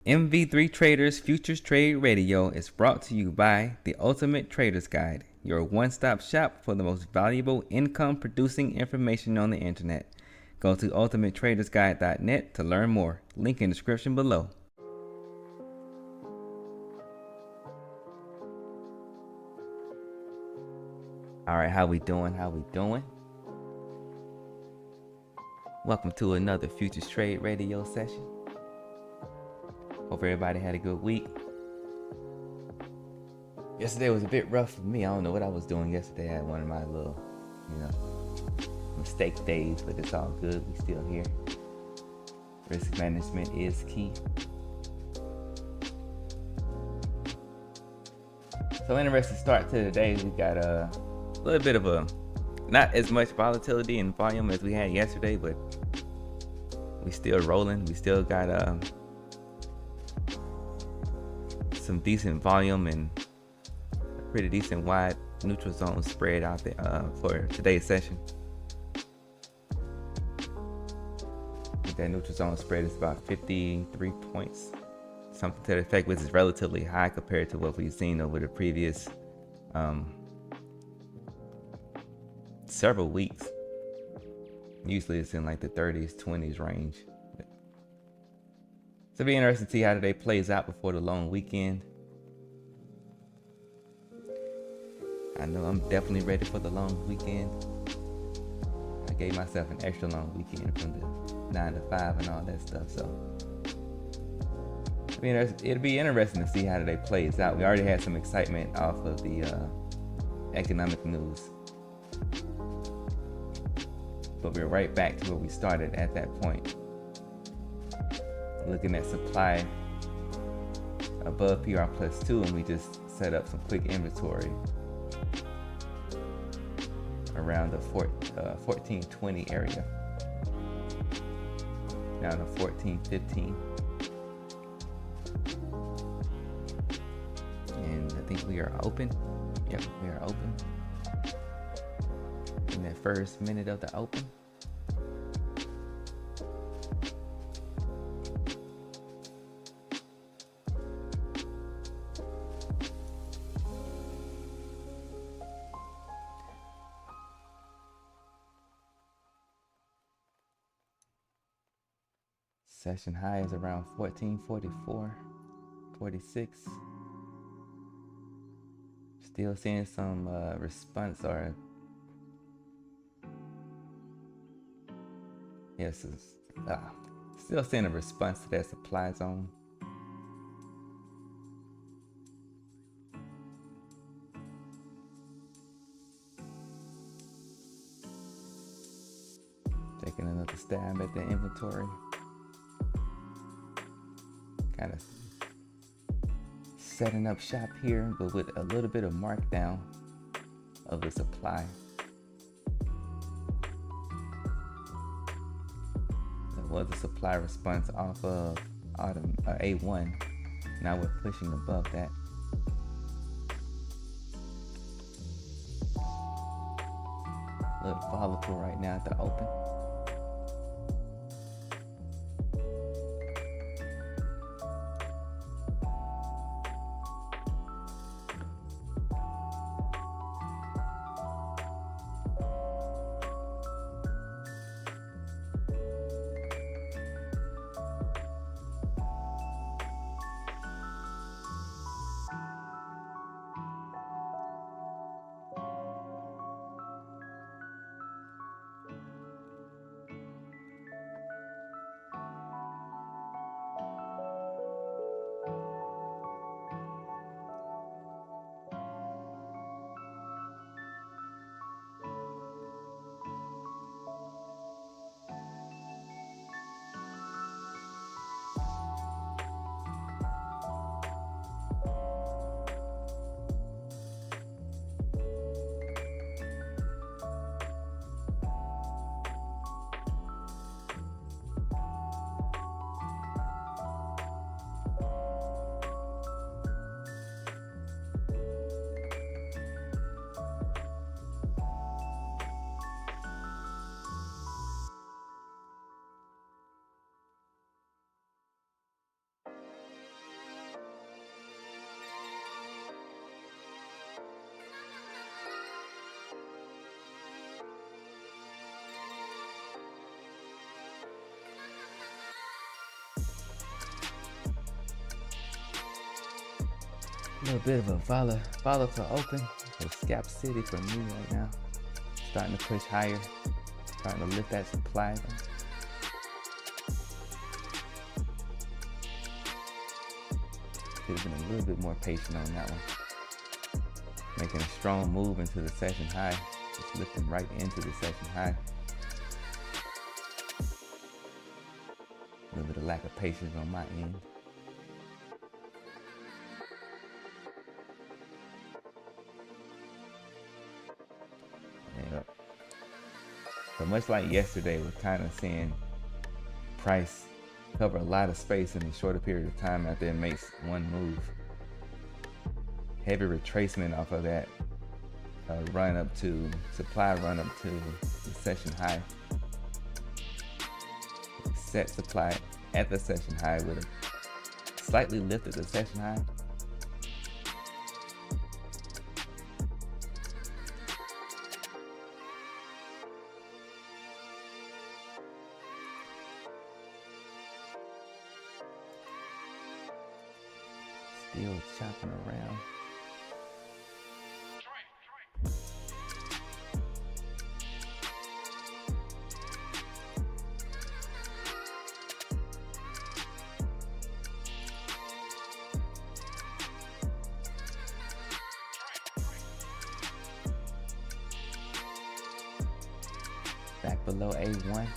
MV3 Traders Futures Trade Radio is brought to you by The Ultimate Trader's Guide, your one-stop shop for the most valuable income-producing information on the internet. Go to ultimatetradersguide.net to learn more. Link in the description below. All right, how we doing? Welcome to another Futures Trade Radio session. Hope everybody had a good week. Yesterday was a bit rough for me. I don't know what I was doing yesterday. I had one of my little, mistake days, but it's all good. We still here. Risk management is key. So interesting start to the day. We got a little bit of not as much volatility and volume as we had yesterday, but we still rolling. We still got some decent volume and a pretty decent wide neutral zone spread out there for today's session. I think that neutral zone spread is about 53 points, something to the effect, which is relatively high compared to what we've seen over the previous several weeks. Usually it's in like the 30s, 20s range. So it'll be interesting to see how today plays out before the long weekend. I know I'm definitely ready for the long weekend. I gave myself an extra long weekend from the 9 to 5 and all that stuff. So it'll be interesting to see how today plays out. We already had some excitement off of the economic news, but we're right back to where we started at that point. Looking at supply above PR plus 2, and we just set up some quick inventory around the 1420 area, down to 1415, and I think we are open. Yep, we are open in that first minute of the open. Session high is around 1444, 46. Still seeing some response, or yes, still seeing a response to that supply zone. Taking another stab at the inventory. Kind of setting up shop here, but with a little bit of markdown of the supply. There was a supply response off of A1. Now we're pushing above that. A little volatile right now at the open. A little bit of a volatile open. So scalp city for me right now. Starting to push higher. Starting to lift that supply. Could have been a little bit more patient on that one. Making a strong move into the session high. Just lifting right into the session high. A little bit of lack of patience on my end. Yep. So much like yesterday, we're kind of seeing price cover a lot of space in a shorter period of time after it makes one move. Heavy retracement off of that run up to supply, run up to the session high. Set supply at the session high with a slightly lifted the session high. Still chopping around. Back below A1.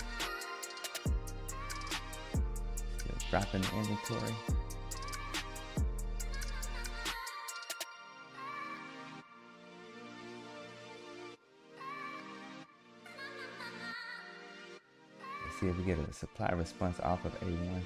Still dropping the inventory. Let's see if we get a supply response off of A1.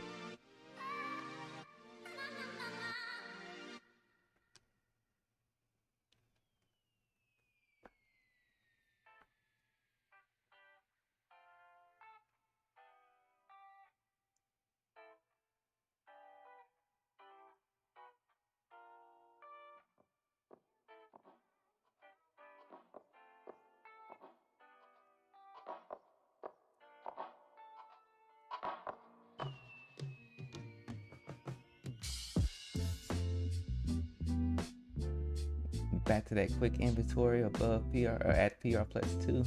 Back to that quick inventory above PR or at PR plus 2.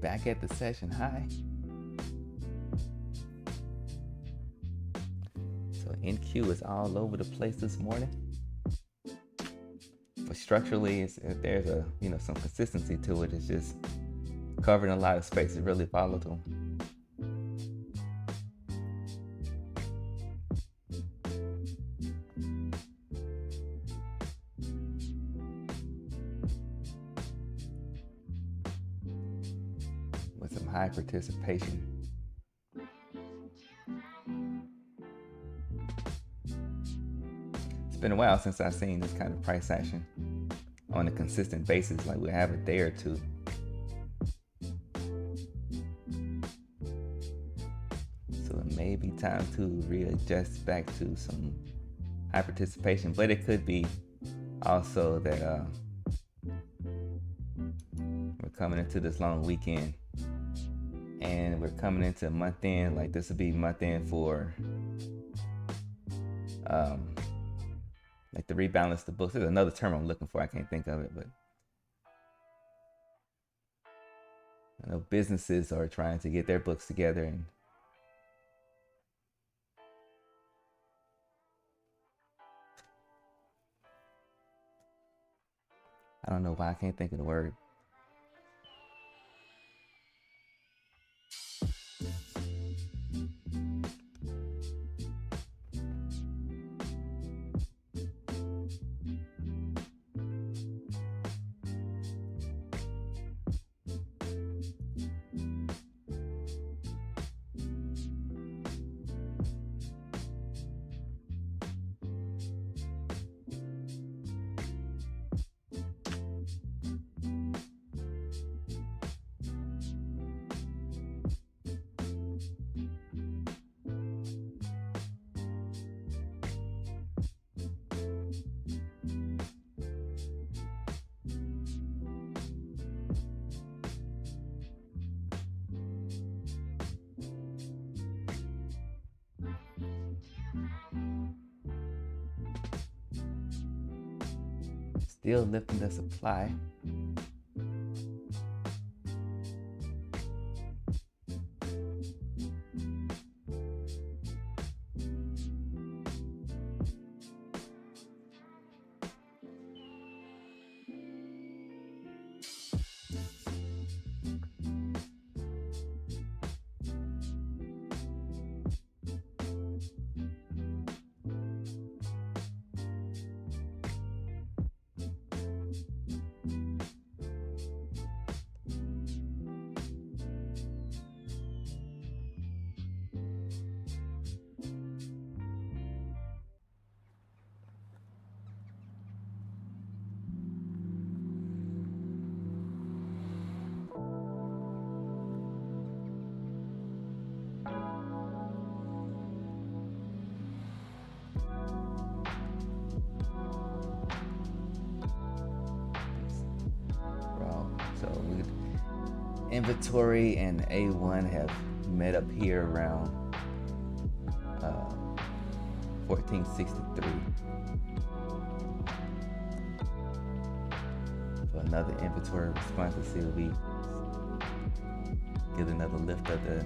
Back at the session high. So NQ is all over the place this morning. But structurally, there's a some consistency to it. It's just covering a lot of space. It's really volatile. With some high participation. It's been a while since I've seen this kind of price action on a consistent basis, like we have a day or two. So it may be time to readjust back to some high participation, but it could be also that we're coming into this long weekend and we're coming into a month end. Like this would be month end for like to rebalance the books. There's another term I'm looking for. I can't think of it, but I know businesses are trying to get their books together, and I don't know why I can't think of the word. Still lifting the supply. Inventory and A1 have met up here around 1463 for another inventory response to see if we get another lift of the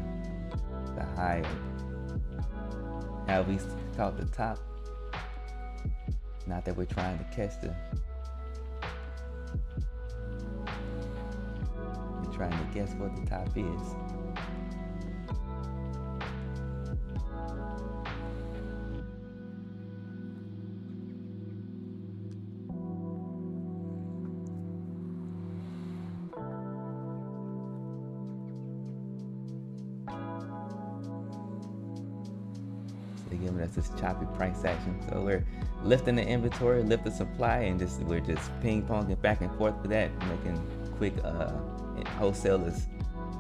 high. Have we caught the top? Not that we're trying to catch trying to guess what the top is. So again, that's this choppy price action. So we're lifting the inventory, lift the supply, and we're just ping-ponging back and forth with that, making quick wholesale is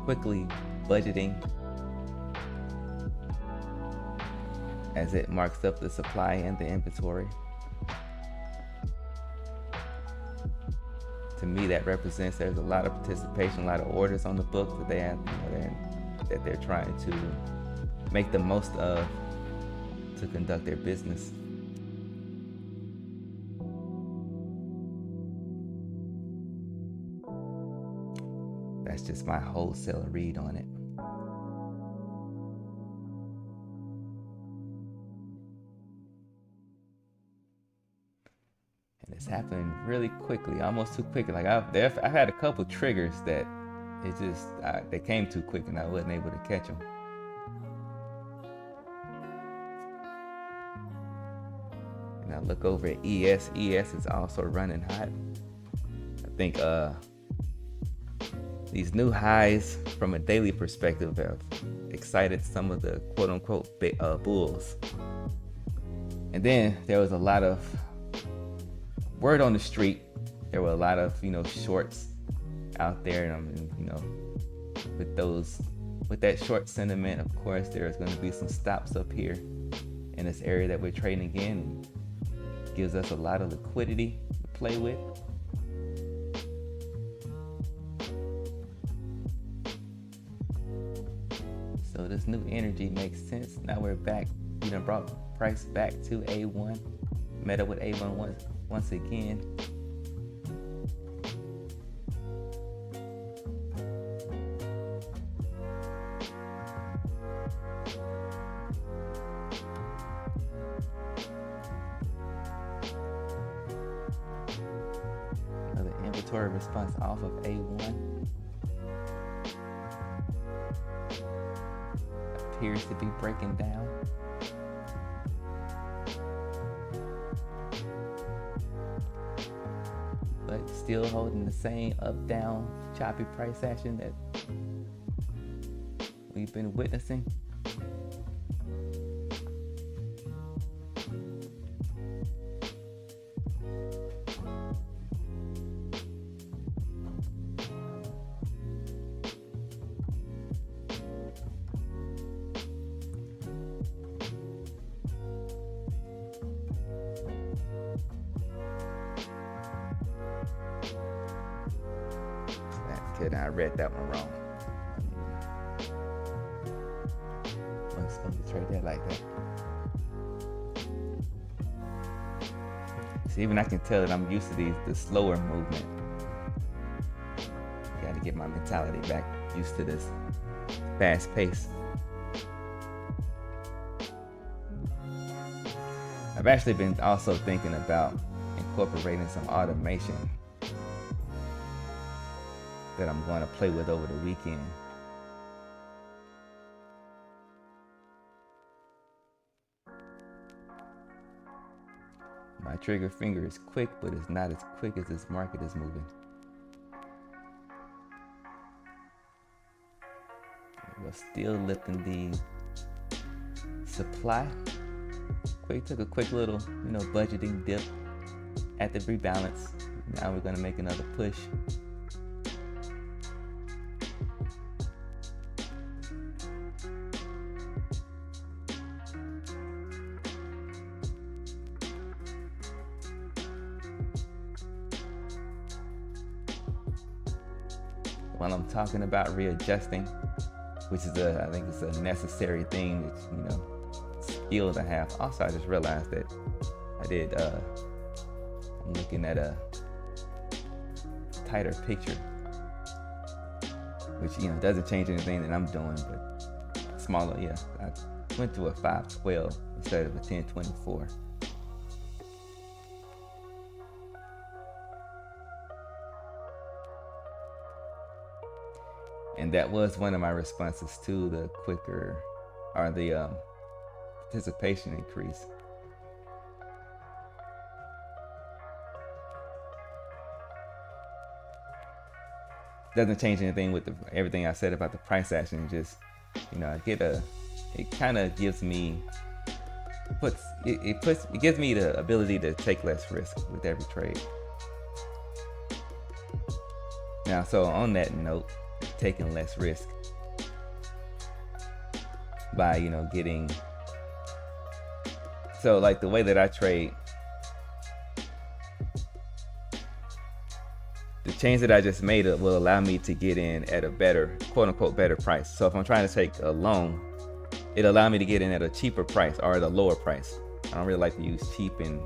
quickly budgeting as it marks up the supply and the inventory. To me, that represents there's a lot of participation, a lot of orders on the books that they have, that they're trying to make the most of to conduct their business. That's just my wholesale read on it. And it's happening really quickly, almost too quickly. Like I've had a couple triggers that they came too quick and I wasn't able to catch them. And I look over at ES. ES is also running hot. I think these new highs from a daily perspective have excited some of the quote-unquote bulls. And then there was a lot of word on the street. There were a lot of shorts out there, and with that short sentiment, of course, there's going to be some stops up here in this area that we're trading in. It gives us a lot of liquidity to play with. So this new energy makes sense. Now we're back. Brought price back to A1. Met up with A1 once again. Another inventory response off of A1. Appears to be breaking down. But still holding the same up-down choppy price action that we've been witnessing. I read that one wrong. I wasn't supposed to trade that like that. even I can tell that I'm used to the slower movement. Got to get my mentality back used to this fast pace. I've actually been also thinking about incorporating some automation that I'm going to play with over the weekend. My trigger finger is quick, but it's not as quick as this market is moving. We're still lifting the supply. Took a quick little, budgeting dip at the rebalance. Now we're going to make another push. While I'm talking about readjusting, which is I think it's a necessary thing that, skill to have. Also, I just realized that I'm looking at a tighter picture, which, doesn't change anything that I'm doing, but smaller, yeah. I went to a 512 instead of a 1024. And that was one of my responses to the quicker, or the participation increase. Doesn't change anything with everything I said about the price action. Just, it kind of gives me, it gives me the ability to take less risk with every trade. Now, so on that note, taking less risk by, getting, so like the way that I trade, the change that I just made will allow me to get in at a better, quote unquote, better price. So if I'm trying to take a loan, it'll allow me to get in at a cheaper price or at a lower price. I don't really like to use cheap and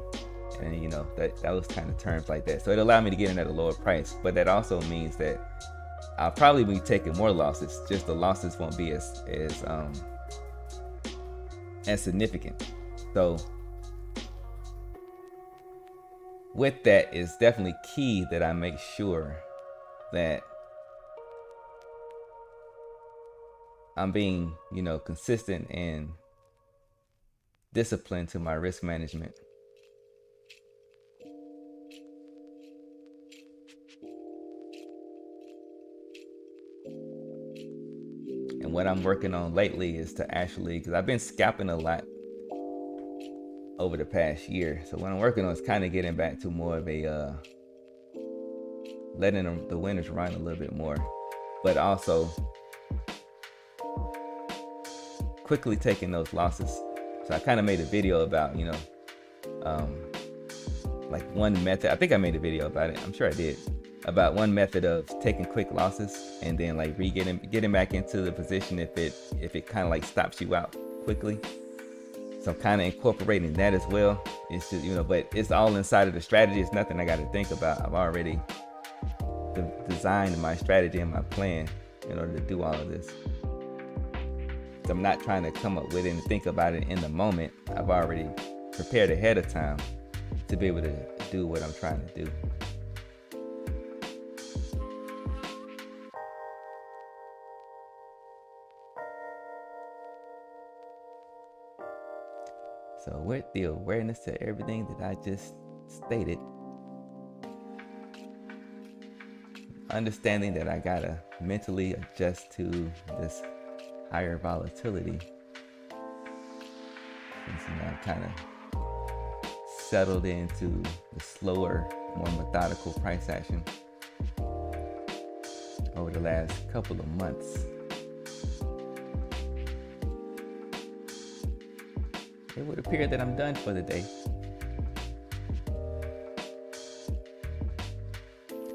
those kind of terms like that. So it'll allow me to get in at a lower price, but that also means that I'll probably be taking more losses. Just the losses won't be as significant. So with that, it's definitely key that I make sure that I'm being, consistent and disciplined to my risk management. And what I'm working on lately is to actually, because I've been scalping a lot over the past year. So what I'm working on is kind of getting back to more of a, letting the winners run a little bit more, but also quickly taking those losses. So I kind of made a video about, like one method. I think I made a video about it. I'm sure I did. About one method of taking quick losses and then like getting back into the position if it kind of like stops you out quickly. So I'm kind of incorporating that as well. It's just, but it's all inside of the strategy. It's nothing I got to think about. I've already designed my strategy and my plan in order to do all of this. So I'm not trying to come up with it and think about it in the moment. I've already prepared ahead of time to be able to do what I'm trying to do. So with the awareness to everything that I just stated, understanding that I gotta mentally adjust to this higher volatility, since I'm kind of settled into the slower, more methodical price action over the last couple of months. It would appear that I'm done for the day.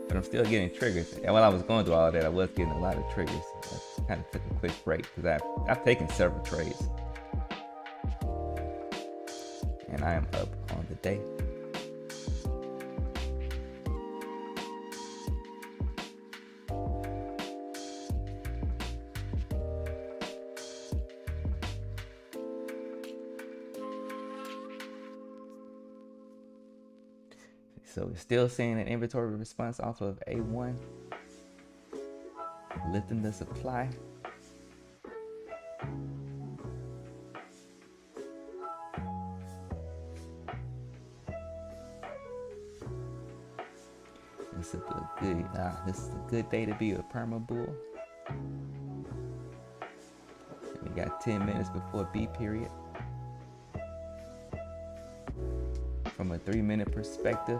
But I'm still getting triggers. And while I was going through all that, I was getting a lot of triggers. I kind of took a quick break because I've taken several trades. And I am up on the day. So we're still seeing an inventory response off of A1, lifting the supply. This is a good day to be a perma bull. We got 10 minutes before B period. From a 3-minute perspective,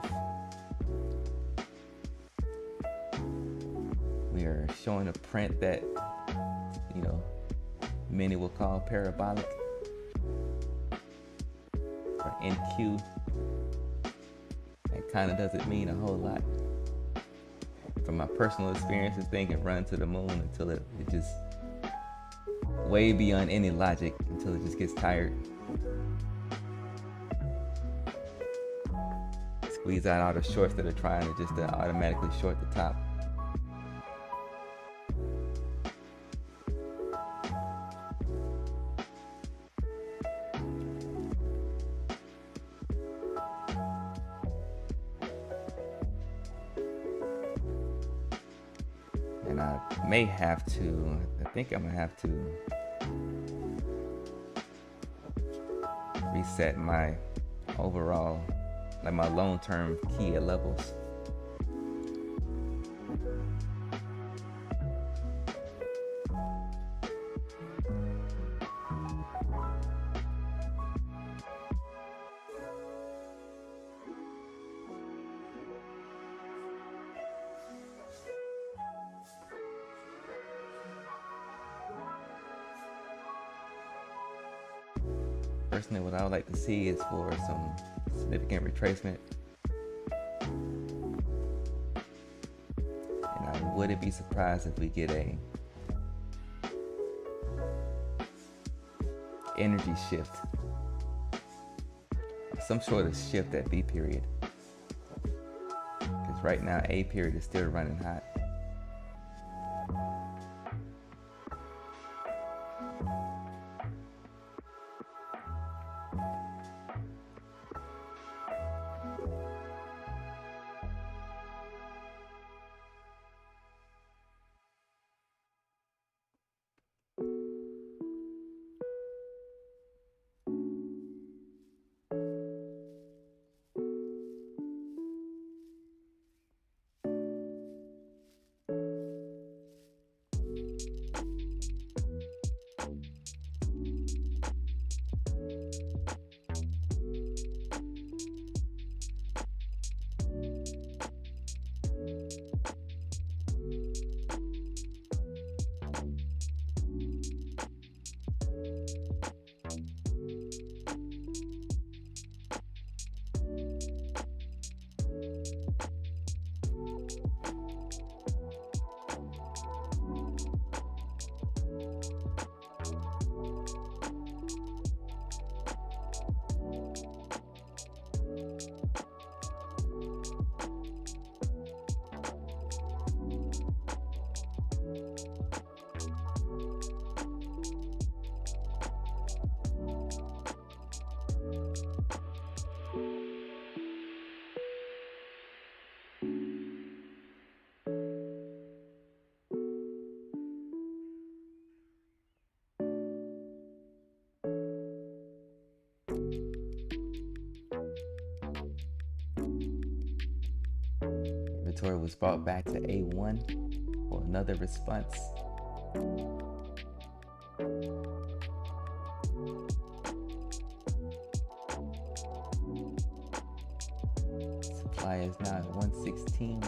we are showing a print that, many will call parabolic, or NQ. That kind of doesn't mean a whole lot. From my personal experience, this thing can run to the moon until it just way beyond any logic, until it just gets tired. Squeeze out all the shorts that are trying to just automatically short the top. And I may have to, I think I'm gonna have to reset my overall, like my long-term key at levels. Personally, what I would like to see is for some significant retracement. And I wouldn't be surprised if we get a energy shift, some sort of shift at B period. Because right now A period is still running hot. Inventory was brought back to A1 for another response. Supply is now at 116.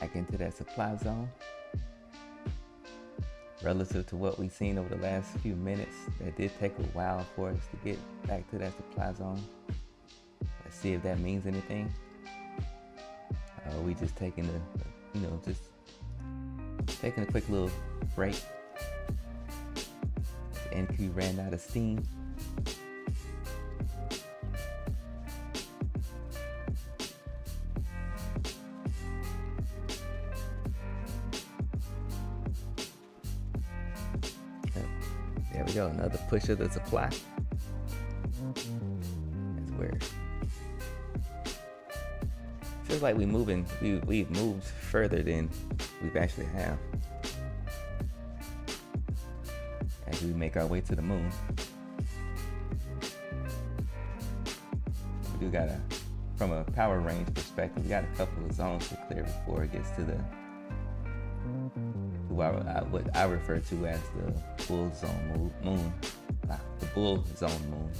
back into that supply zone. Relative to what we've seen over the last few minutes, that did take a while for us to get back to that supply zone. Let's see if that means anything. We just taking just taking a quick little break. The NQ ran out of steam. There we go, another push of the supply. That's weird. Feels like we've moved further than we've actually have as we make our way to the moon. We do got from a power range perspective, we got a couple of zones to clear before it gets to what I refer to as the bull zone moon. The bull zone moon.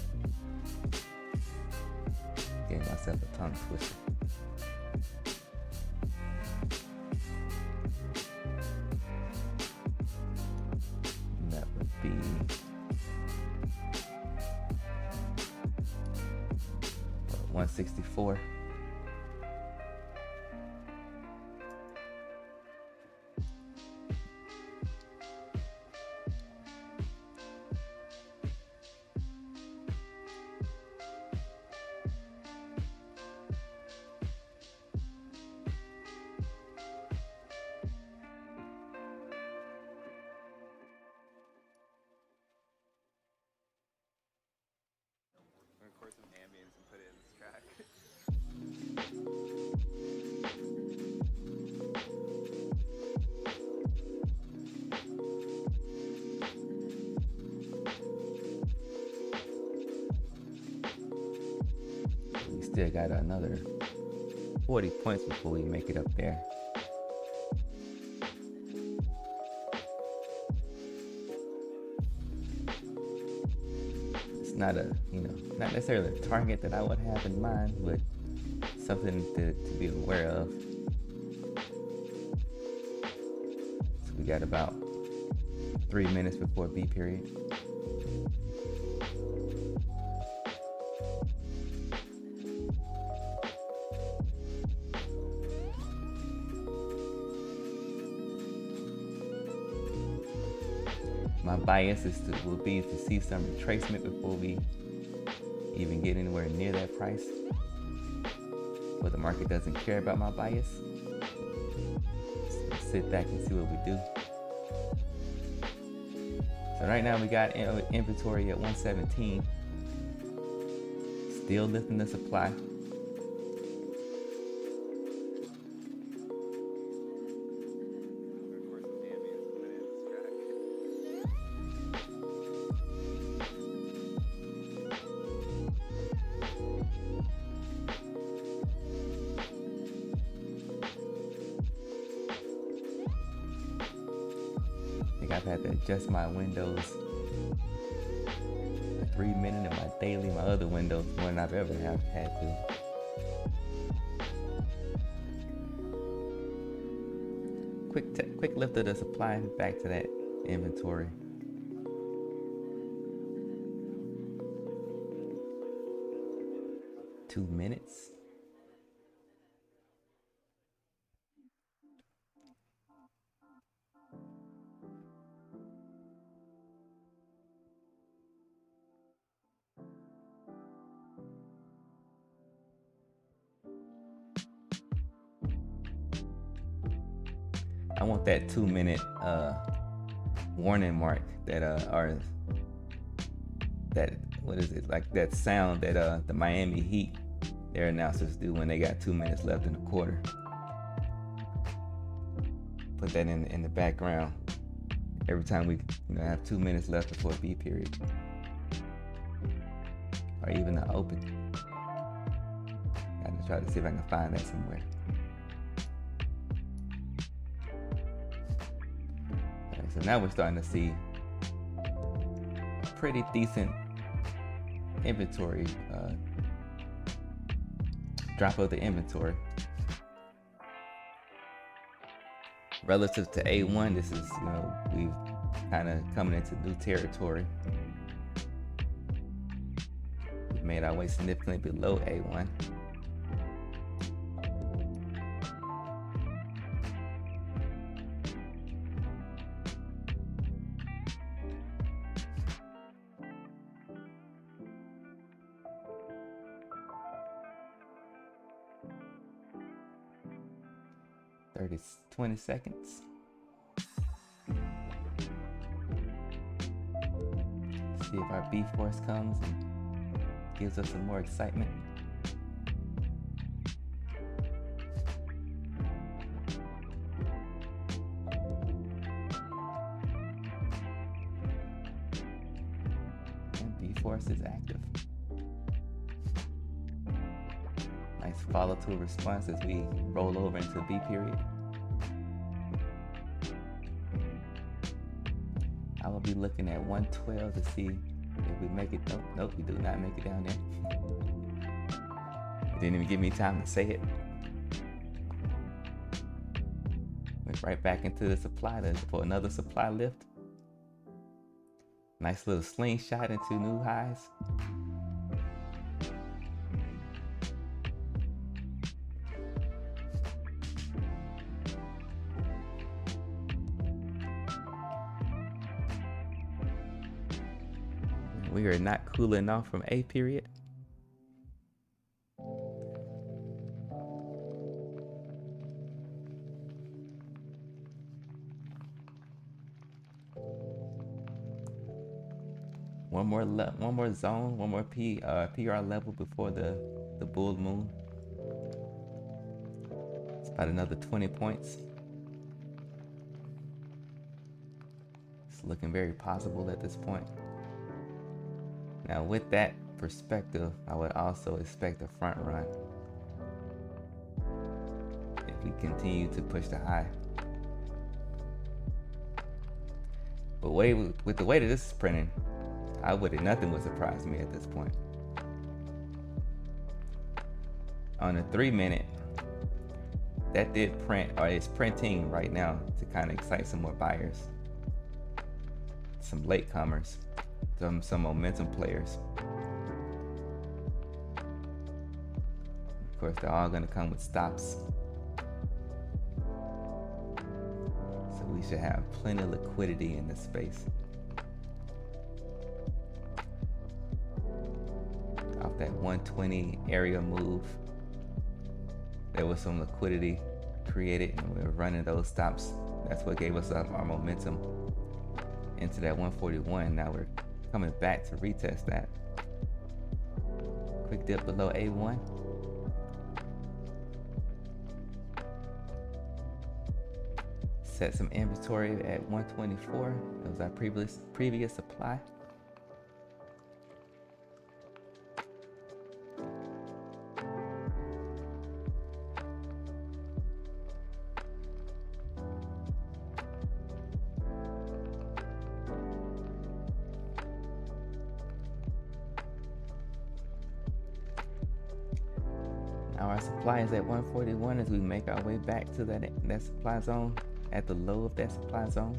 Gave myself a tongue twister. That would be 164. Record some ambience and put it in this track. We still got another 40 points before we make it up there. Not not necessarily a target that I would have in mind, but something to be aware of. So we got about 3 minutes before B period. My bias will be to see some retracement before we even get anywhere near that price. But the market doesn't care about my bias. So sit back and see what we do. So right now we got inventory at 117. Still lifting the supply. I've had to adjust my windows, my 3 minute and my daily, my other windows more than I've ever had to. Quick lift of the supply back to that inventory. Two minutes. I want that 2 minute warning mark that or that, what is it, like that sound that the Miami Heat, their announcers do when they got 2 minutes left in the quarter. Put that in the background every time we have 2 minutes left before B period, or even the open. Gotta try to see if I can find that somewhere. So now we're starting to see a pretty decent inventory, drop of the inventory. relative to A1, this is, we've kind of coming into new territory. We made our way significantly below A1. Thirty 20 seconds. See if our B force comes and gives us some more excitement. And B force is active. Nice follow through response as we roll over into the B period. I will be looking at 112 to see if we make it. Nope, we do not make it down there. It didn't even give me time to say it. Went right back into the supply for another supply lift. Nice little slingshot into new highs. We are not cooling off from A period. One more zone, one more PR level before the bull moon. It's about another 20 points. It's looking very possible at this point. Now with that perspective, I would also expect a front run if we continue to push the high. But with the way that this is printing, nothing would surprise me at this point. On a 3-minute, that did print, or it's printing right now to kind of excite some more buyers, some latecomers. Some momentum players. Of course, they're all going to come with stops. So we should have plenty of liquidity in this space. Off that 120 area move, there was some liquidity created, and we were running those stops. That's what gave us our momentum into that 141. Now we're coming back to retest that. Quick dip below A1. Set some inventory at 124. That was our previous supply. Our supply is at 141 as we make our way back to that supply zone, at the low of that supply zone.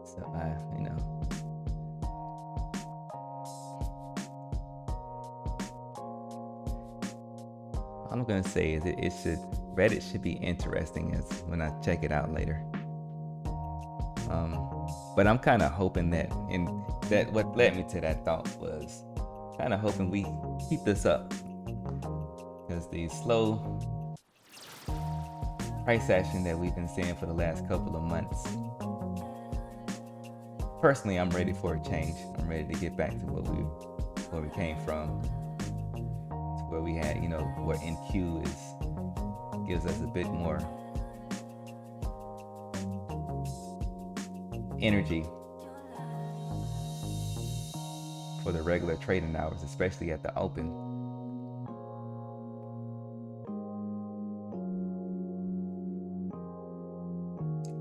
So all I'm gonna say is Reddit should be interesting as when I check it out later. But I'm kind of hoping that, what led me to that thought was kind of hoping we keep this up, because the slow price action that we've been seeing for the last couple of months. Personally, I'm ready for a change. I'm ready to get back to where we came from, to where we had, where NQ gives us a bit more energy for the regular trading hours, especially at the open.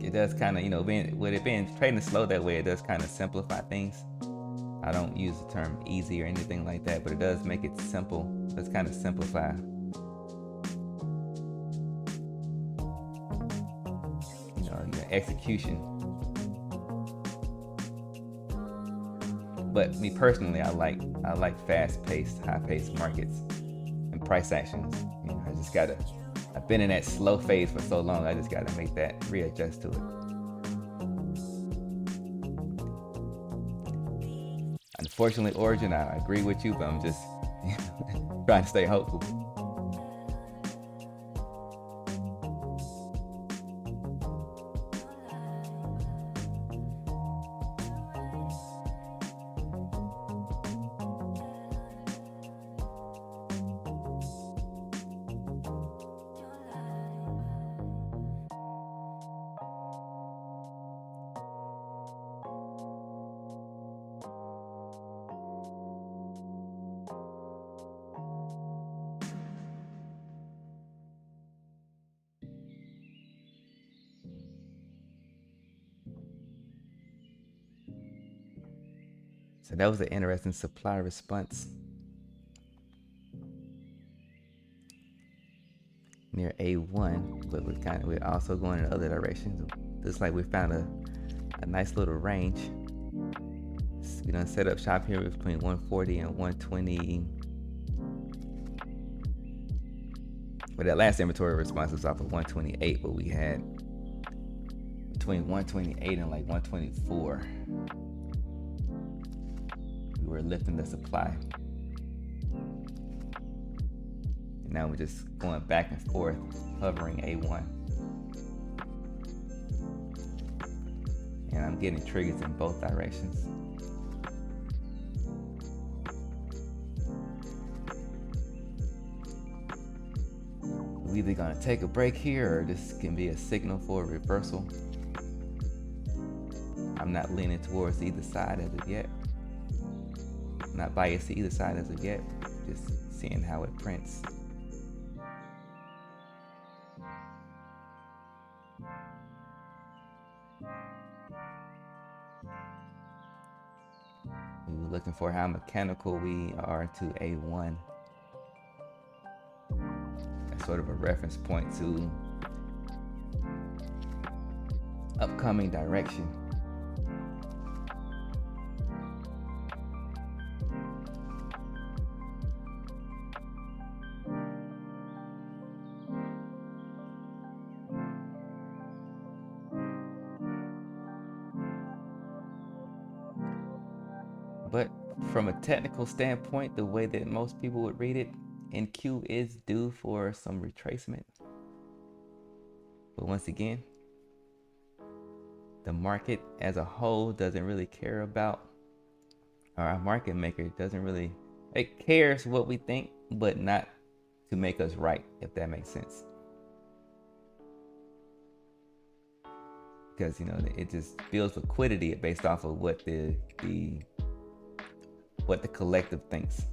It does kind of, with it being trading slow that way, it does kind of simplify things. I don't use the term easy or anything like that, but it does make it simple. It's kind of simplify. Your execution. But me personally, I like fast-paced, high-paced markets and price actions. I've been in that slow phase for so long. I just gotta readjust to it. Unfortunately, Origin, I agree with you, but I'm just trying to stay hopeful. So that was an interesting supply response near A1, but we're also going in other directions. Looks like we found a nice little range. We're gonna set up shop here between 140 and 120. But that last inventory response was off of 128, but we had between 128 and like 124. We were lifting the supply. And now we're just going back and forth, hovering A1. And I'm getting triggers in both directions. We're either gonna take a break here, or this can be a signal for a reversal. I'm not leaning towards either side as of yet. Not biased to either side as of yet, just seeing how it prints. We were looking for how mechanical we are to A1. That's sort of a reference point to upcoming direction. But from a technical standpoint, the way that most people would read it, NQ is due for some retracement. But once again, the market as a whole doesn't really care about, or our market maker doesn't really, it cares what we think, but not to make us right, if that makes sense. Because, it just builds liquidity based off of what the collective thinks.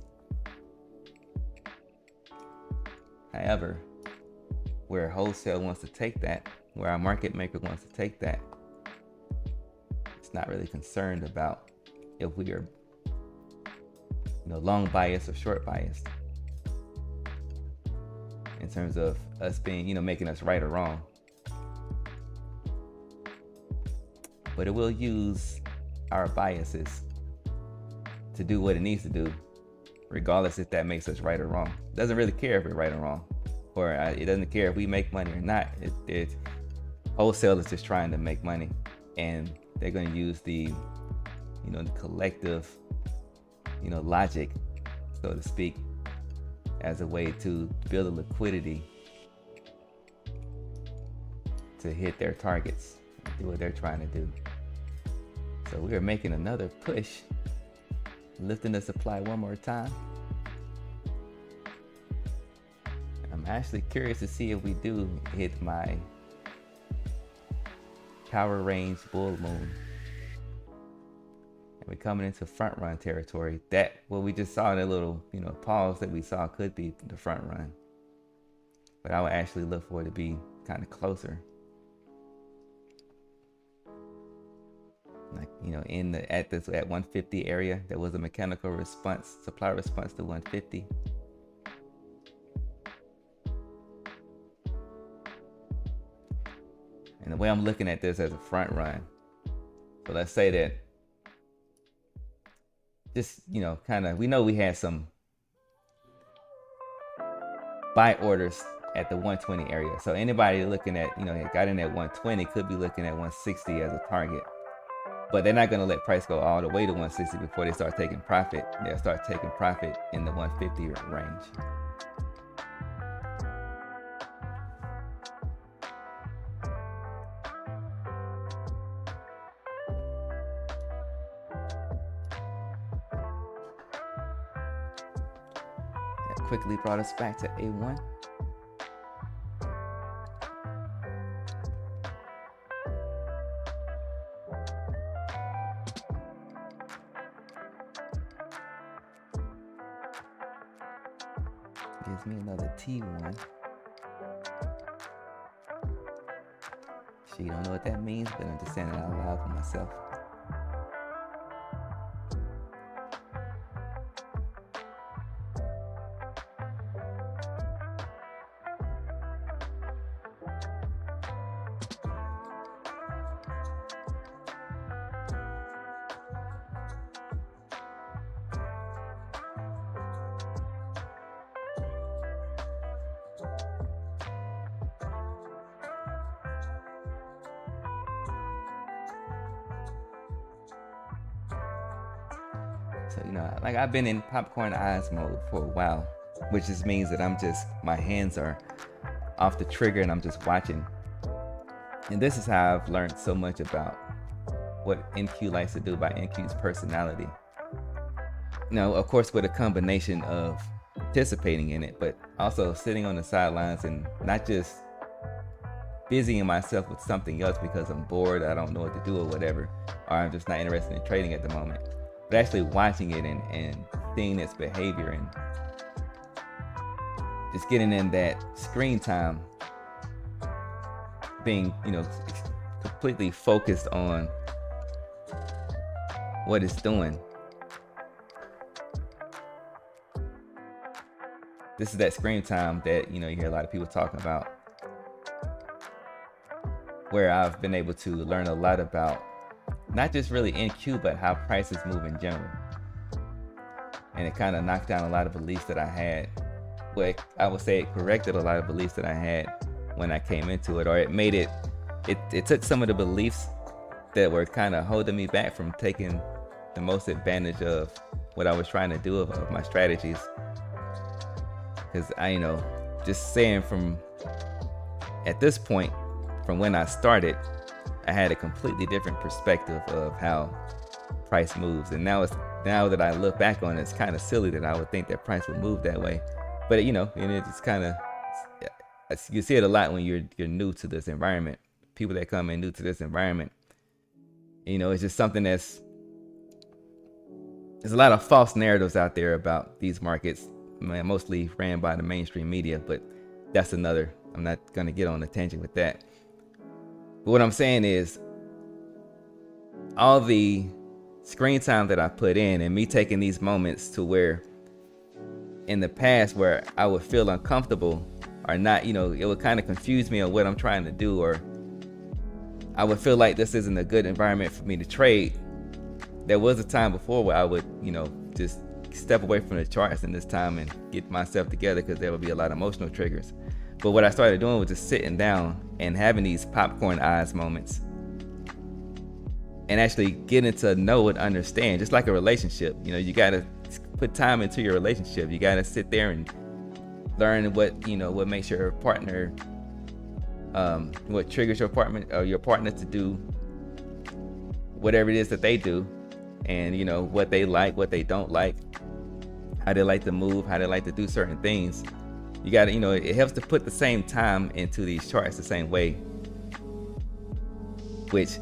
However, where wholesale wants to take that, where our market maker wants to take that, it's not really concerned about if we are, long biased or short biased in terms of us being, making us right or wrong. But it will use our biases to do what it needs to do, regardless if that makes us right or wrong. It doesn't really care if we're right or wrong, or it doesn't care if we make money or not. Wholesale is just trying to make money, and they're going to use the collective, logic, so to speak, as a way to build a liquidity to hit their targets, do what they're trying to do. So we are making another push, lifting the supply one more time. I'm actually curious to see if we do hit my power range bull moon. And we're coming into front run territory. That what we just saw, that little pause that we saw, could be the front run. But I would actually look for it to be kind of closer. Like, at 150 area, there was a mechanical response, supply response to 150. And the way I'm looking at this as a front run. So let's say that just, we know we had some buy orders at the 120 area. So anybody looking at, got in at 120 could be looking at 160 as a target. But they're not going to let price go all the way to 160 before they start taking profit. They'll start taking profit in the 150 range. That quickly brought us back to A1. Gives me another T1. She don't know what that means, but I'm just saying it out loud for myself. So, like I've been in popcorn eyes mode for a while, which just means that my hands are off the trigger and I'm just watching. And this is how I've learned so much about what NQ likes to do, by NQ's personality. Of course, with a combination of participating in it, but also sitting on the sidelines and not just busying myself with something else because I'm bored, I don't know what to do or whatever, or I'm just not interested in trading at the moment. But actually watching it and seeing its behavior and just getting in that screen time, being, completely focused on what it's doing. This is that screen time that, you hear a lot of people talking about, where I've been able to learn a lot about not just really NQ, but how prices move in general. And it kind of knocked down a lot of beliefs that I had. Well, I would say it corrected a lot of beliefs that I had when I came into it, or it made it took some of the beliefs that were kind of holding me back from taking the most advantage of what I was trying to do of my strategies. Because just saying at this point, from when I started, I had a completely different perspective of how price moves. And now that I look back on it, it's kind of silly that I would think that price would move that way. But and it's kind of, you see it a lot when you're new to this environment. People that come in new to this environment, it's just something there's a lot of false narratives out there about these markets, mostly ran by the mainstream media, but that's I'm not going to get on a tangent with that. But what I'm saying is, all the screen time that I put in and me taking these moments to where in the past where I would feel uncomfortable or not, it would kind of confuse me on what I'm trying to do, or I would feel like this isn't a good environment for me to trade. There was a time before where I would, just step away from the charts in this time and get myself together, because there would be a lot of emotional triggers. But what I started doing was just sitting down and having these popcorn eyes moments and actually getting to know and understand, just like a relationship. You got to put time into your relationship. You got to sit there and learn what makes your partner what triggers your partner to do whatever it is that they do, and you know what they like, what they don't like, how they like to move, how they like to do certain things. You got to, you know, it helps to put the same time into these charts the same way, which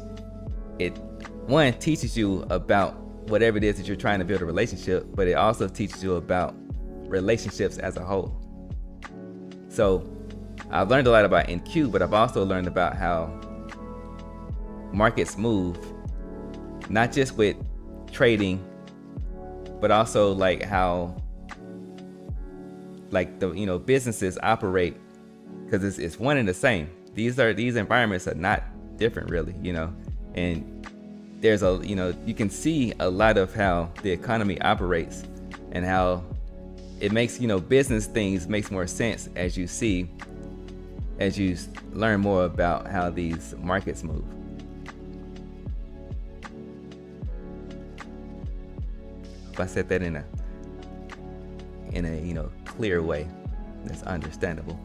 it one teaches you about whatever it is that you're trying to build a relationship, but it also teaches you about relationships as a whole. So I've learned a lot about NQ, but I've also learned about how markets move, not just with trading, but also like how like the, you know, businesses operate, because it's one and the same. These environments are not different really, you know, and there's a, you know, you can see a lot of how the economy operates and how it makes, you know, business things makes more sense as you learn more about how these markets move. If I said that in a you know, clear way that's understandable.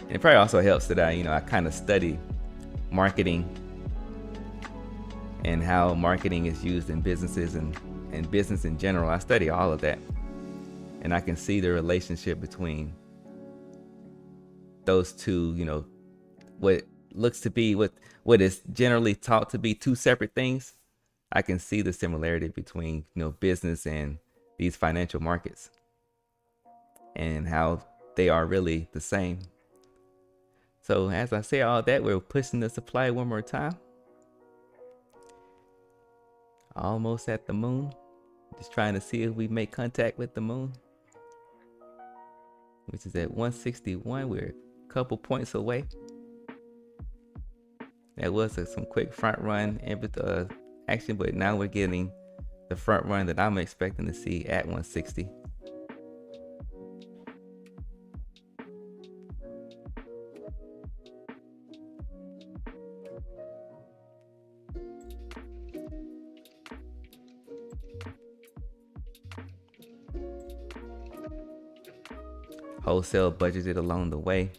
And it probably also helps that I kind of study marketing and how marketing is used in businesses and business in general. I study all of that, and I can see the relationship between those two, you know, what looks to be what is generally taught to be two separate things. I can see the similarity between, you know, business and these financial markets and how they are really the same. So as I say all that, we're pushing the supply one more time. Almost at the moon. Just trying to see if we make contact with the moon, which is at 161. We're a couple points away. That was some quick front run action, but now we're getting the front run that I'm expecting to see at 160. Wholesale budgeted along the way,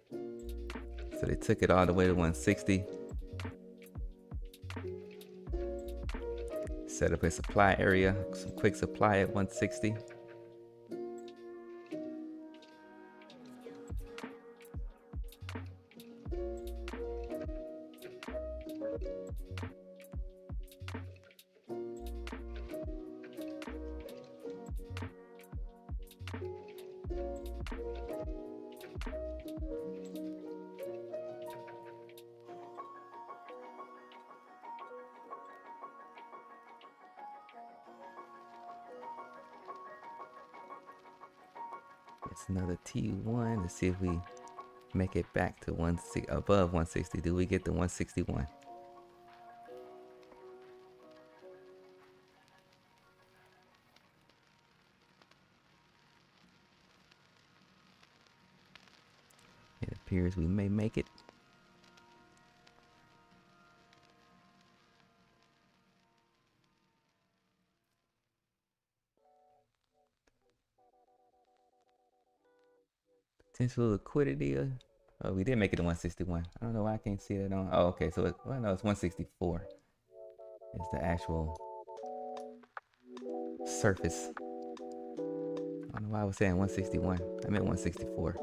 so they took it all the way to 160. Set up a supply area, some quick supply at 160. It's another T1 to see if we make it back to above 160. Do we get to 161? It appears we may make it. Potential liquidity. Oh, we did make it to 161. I don't know why I can't see that on. Oh, okay. So it's 164. It's the actual surface. I don't know why I was saying 161. I meant 164.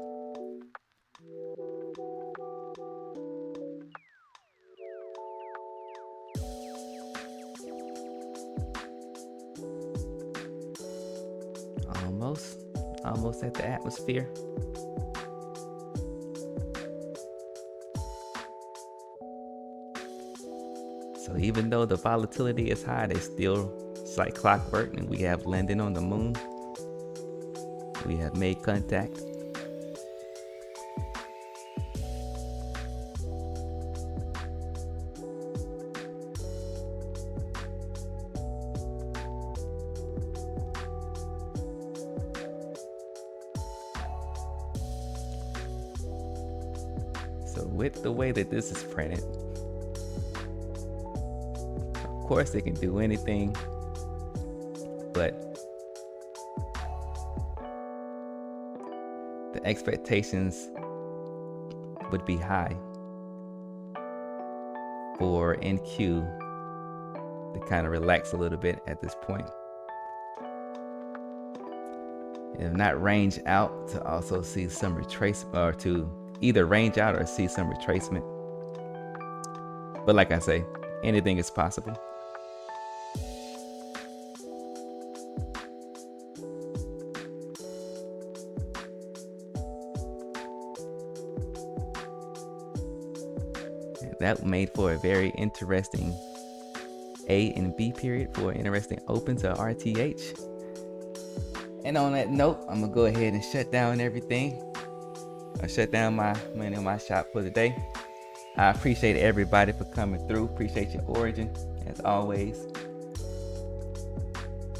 Almost at the atmosphere. So even though the volatility is high, it's like clockwork, and we have landing on the moon. We have made contact. So with the way that this is printed, of course it can do anything but expectations would be high for NQ to kind of relax a little bit at this point. If not range out, to also see some retracement, or to either range out or see some retracement. But like I say, anything is possible. And that made for a very interesting A and B period for an interesting open to RTH. And on that note, I'm gonna go ahead and shut down everything. I shut down my money on my shop for the day. I appreciate everybody for coming through. Appreciate your origin as always.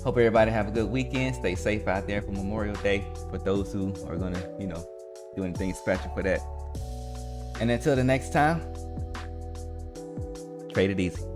Hope everybody have a good weekend. Stay safe out there for Memorial Day for those who are gonna, do anything special for that. And until the next time, trade it easy.